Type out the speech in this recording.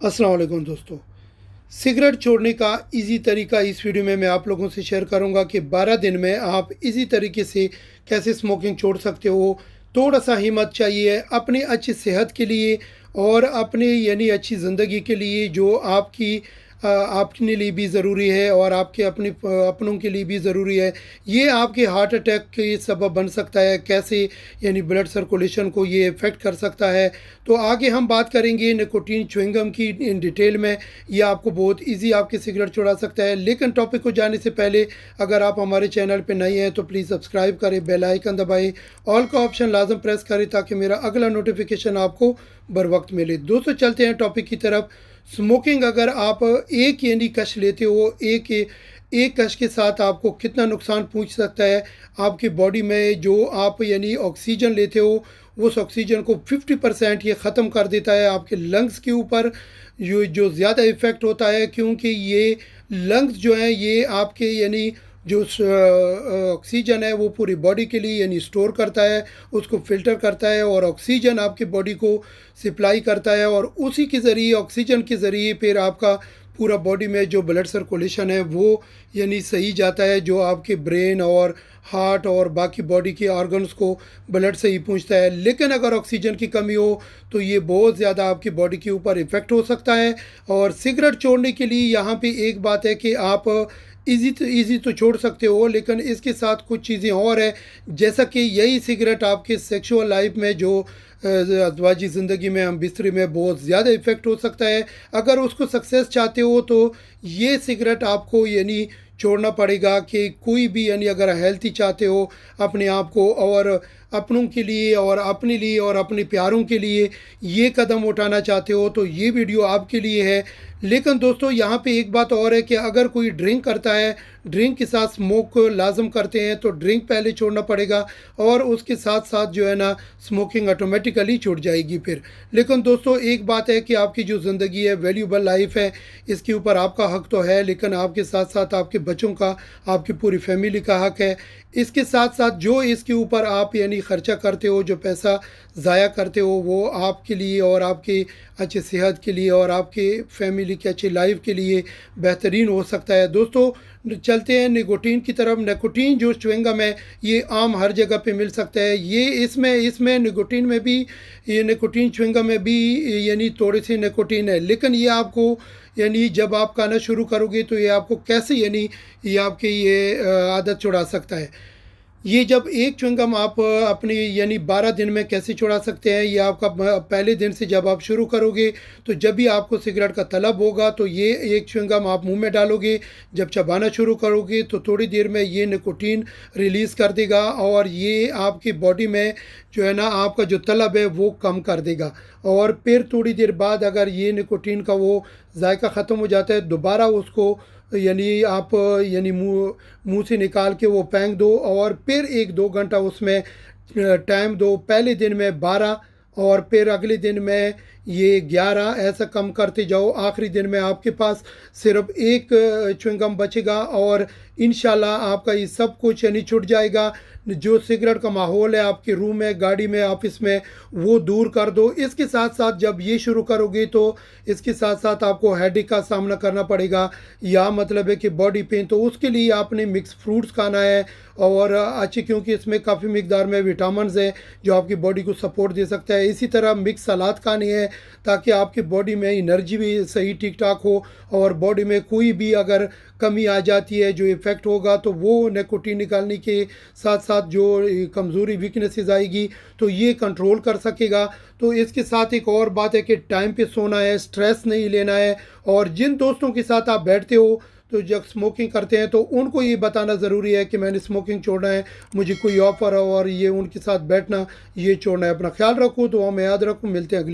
अस्सलाम वालेकुम दोस्तों। सिगरेट छोड़ने का इजी तरीका इस वीडियो में मैं आप लोगों से शेयर करूंगा कि 12 दिन में आप इजी तरीके से कैसे स्मोकिंग छोड़ सकते हो। थोड़ा सा हिम्मत चाहिए अपनी अच्छी सेहत के लिए और अपने यानी अच्छी ज़िंदगी के लिए, जो आपके लिए भी ज़रूरी है और आपके अपनों के लिए भी ज़रूरी है। ये आपके हार्ट अटैक के सबब बन सकता है, कैसे यानी ब्लड सर्कुलेशन को ये इफ़ेक्ट कर सकता है। तो आगे हम बात करेंगे निकोटीन च्युइंगम की इन डिटेल में। ये आपको बहुत इजी आपकी सिगरेट छुड़ा सकता है। लेकिन टॉपिक को जाने से पहले अगर आप हमारे चैनल पे नए हैं तो प्लीज़ सब्सक्राइब करें, बेल आइकन दबाएं, ऑल का ऑप्शन लाजम प्रेस करें ताकि मेरा अगला नोटिफिकेशन आपको बर वक्त मिले। दोस्तों चलते हैं टॉपिक की तरफ। स्मोकिंग अगर आप एक यानी कश लेते हो, एक कश के साथ आपको कितना नुकसान पहुंच सकता है। आपकी बॉडी में जो आप यानी ऑक्सीजन लेते हो, उस ऑक्सीजन को 50% ये ख़त्म कर देता है। आपके लंग्स के ऊपर जो ज़्यादा इफ़ेक्ट होता है, क्योंकि ये लंग्स जो हैं ये आपके यानी जो ऑक्सीजन है वो पूरी बॉडी के लिए यानी स्टोर करता है, उसको फ़िल्टर करता है और ऑक्सीजन आपकी बॉडी को सप्लाई करता है। और उसी के ज़रिए, ऑक्सीजन के ज़रिए फिर आपका पूरा बॉडी में जो ब्लड सर्कुलेशन है वो यानी सही जाता है, जो आपके ब्रेन और हार्ट और बाकी बॉडी के ऑर्गन्स को ब्लड सही पहुंचता है। लेकिन अगर ऑक्सीजन की कमी हो तो ये बहुत ज़्यादा आपकी बॉडी के ऊपर इफ़ेक्ट हो सकता है। और सिगरेट छोड़ने के लिए यहाँ पे एक बात है कि आप इजी तो छोड़ सकते हो, लेकिन इसके साथ कुछ चीज़ें और है, जैसा कि यही सिगरेट आपके सेक्सुअल लाइफ में जो अज़वाजी ज़िंदगी में हम बिस्तरी में बहुत ज़्यादा इफ़ेक्ट हो सकता है। अगर उसको सक्सेस चाहते हो तो ये सिगरेट आपको यानी छोड़ना पड़ेगा। कि कोई भी यानी अगर हेल्थी चाहते हो अपने आप को और अपनों के लिए और अपने लिए और अपने प्यारों के लिए ये कदम उठाना चाहते हो तो ये वीडियो आपके लिए है। लेकिन दोस्तों यहाँ पे एक बात और है कि अगर कोई ड्रिंक करता है, ड्रिंक के साथ स्मोक लाजम करते हैं, तो ड्रिंक पहले छोड़ना पड़ेगा और उसके साथ साथ जो है ना स्मोकिंग ऑटोमेटिकली छूट जाएगी फिर। लेकिन दोस्तों एक बात है कि आपकी जो ज़िंदगी है, वैल्यूबल लाइफ है, इसके ऊपर आपका हक तो है, लेकिन आपके साथ साथ आपके बच्चों का, आपकी पूरी फैमिली का हक है। इसके साथ साथ जो इसके ऊपर आप यानी ख़र्चा करते हो, जो पैसा ज़ाया करते हो, वो आपके लिए और आपकी अच्छी सेहत के लिए और आपके फैमिली की अच्छी लाइफ के लिए बेहतरीन हो सकता है। दोस्तों चलते हैं निकोटीन की तरफ। निकोटीन जो च्युइंगम है ये आम हर जगह पे मिल सकता है। ये इसमें इसमें निकोटीन में भी, ये निकोटीन च्युइंगम में भी यानी थोड़ी सी निकोटीन है, लेकिन ये आपको यानी जब आप खाना शुरू करोगे तो ये आपको कैसे यानी ये आपकी ये आदत छुड़ा सकता है। ये जब एक च्युइंगम आप अपनी यानी 12 दिन में कैसे छुड़ा सकते हैं, ये आपका पहले दिन से जब आप शुरू करोगे तो जब भी आपको सिगरेट का तलब होगा तो ये एक च्युइंगम आप मुंह में डालोगे। जब चबाना शुरू करोगे तो थोड़ी देर में ये निकोटीन रिलीज़ कर देगा और ये आपकी बॉडी में जो है ना आपका जो तलब है वो कम कर देगा। और फिर थोड़ी देर बाद अगर ये निकोटीन का वो जायका ख़त्म हो जाता है, दोबारा उसको यानी आप यानी मुंह से निकाल के वो फेंक दो और फिर 1-2 घंटा उसमें टाइम दो। पहले दिन में 12 और फिर अगले दिन में ये 11, ऐसा कम करते जाओ। आखिरी दिन में आपके पास सिर्फ एक च्युइंगम बचेगा और इंशाल्लाह आपका ये सब कुछ यानी छूट जाएगा। जो सिगरेट का माहौल है आपके रूम में, गाड़ी में, ऑफिस में, वो दूर कर दो। इसके साथ साथ जब ये शुरू करोगे तो इसके साथ साथ आपको हेडेक का सामना करना पड़ेगा, या मतलब है कि बॉडी पेन, तो उसके लिए आपने मिक्स फ्रूट्स खाना है और अच्छे, क्योंकि इसमें काफ़ी मिकदार में विटामिन्स है जो आपकी बॉडी को सपोर्ट दे सकता है। इसी तरह मिक्स सलाद खानी है ताकि आपकी बॉडी में एनर्जी भी सही ठीक ठाक हो और बॉडी में कोई भी अगर कमी आ जाती है जो इफ़ेक्ट होगा तो वो निकोटीन निकालने के साथ साथ जो कमज़ोरी वीकनेसेस आएगी तो ये कंट्रोल कर सकेगा। तो इसके साथ एक और बात है कि टाइम पे सोना है, स्ट्रेस नहीं लेना है। और जिन दोस्तों के साथ आप बैठते हो तो जब स्मोकिंग करते हैं तो उनको ये बताना ज़रूरी है कि मैंने स्मोकिंग छोड़ना है, मुझे कोई ऑफ़र हो, और ये उनके साथ बैठना, ये छोड़ना है। अपना ख्याल रखो, तो हमें याद रखो। मिलते हैं अगली